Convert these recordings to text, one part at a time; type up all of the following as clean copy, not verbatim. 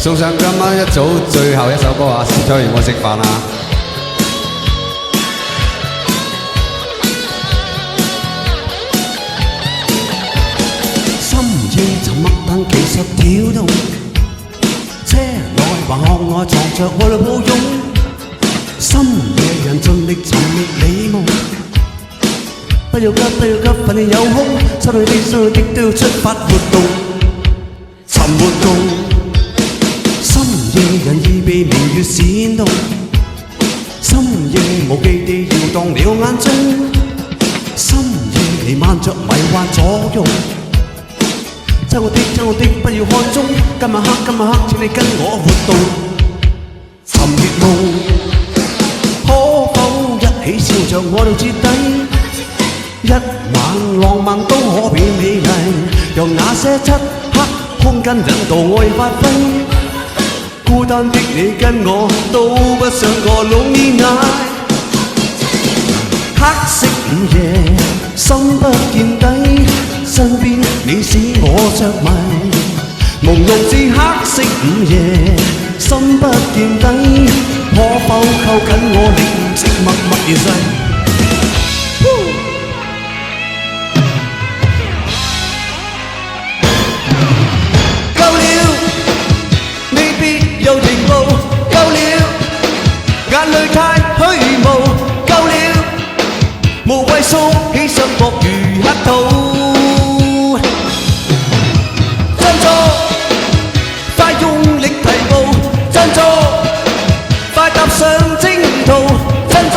送上今晚一早最後一首歌啊！唱完我食飯啊！深夜沉默但其實跳動，車內還學我藏着愛侶抱擁，深夜人盡力尋覓你夢，不要急不要急，份你有空，心裏的都要出發活動，尋活動。深夜人已被明月閃動，深夜無記地搖蕩了眼中，深夜你漫着迷幻作用。親我的，不要看中，今晚黑，請你跟我活動，尋月夢，可否一起笑着愛到徹底？一晚浪漫都可變美麗，讓那些漆黑空間引導愛發揮。孤單的你跟我都不想過lonely night，黑色午夜，心不見底，身邊你使我着迷，朦朧至黑色午夜，心不見底，可否扣緊我靈色默默而逝？又停步，夠了，眼淚太虛無，夠了，無謂縮起雙膊如乞討。振作，快用力提步，振作，快踏上征途，振作，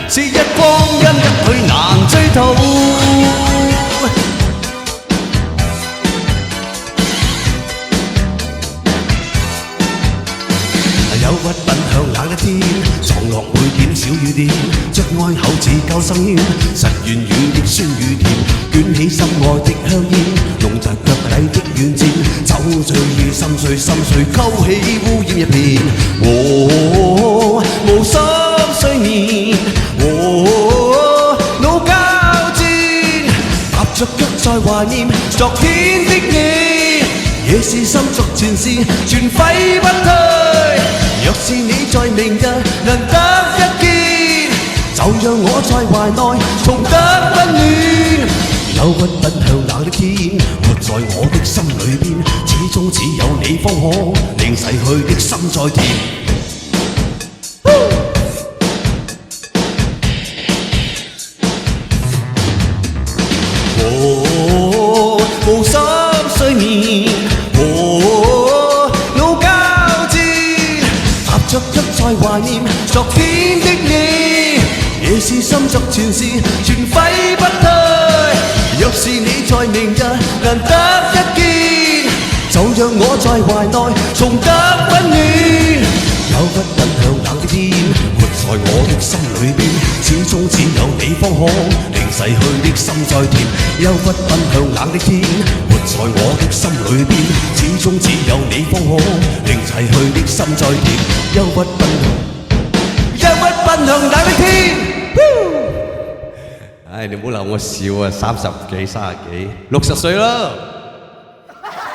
是日光陰一去難追討。憂鬱奔向冷的天，撞落每點小雨點，著愛口似救生圈，實現軟的酸與甜，捲起心愛的香煙，弄着腳底的軟墊，酒醉與心碎，勾起烏煙一片。無心睡眠，腦交戰，踏着腳在懷念昨天的你，夜是心逐前事，全揮不退。若是你在明日能得一見，就讓我在懷內重得溫暖。憂鬱奔向冷的天，活在我的心裏邊，始終只有你方可令逝去的心再甜。無心睡眠，着腳在懷念昨天的你，夜是心作前事，全揮不退。若是你在明日難得一見，就讓我在懷內重得溫暖。憂鬱奔向冷的天，活在我的心裏邊，始終只有你方可令逝去的心再甜。憂鬱奔向冷的天，活在我的心裏邊，始終只有你方可令逝去的心再甜。憂鬱奔向冷的天。唉，你唔好鬧我笑啊！30幾、30幾、60歲啦。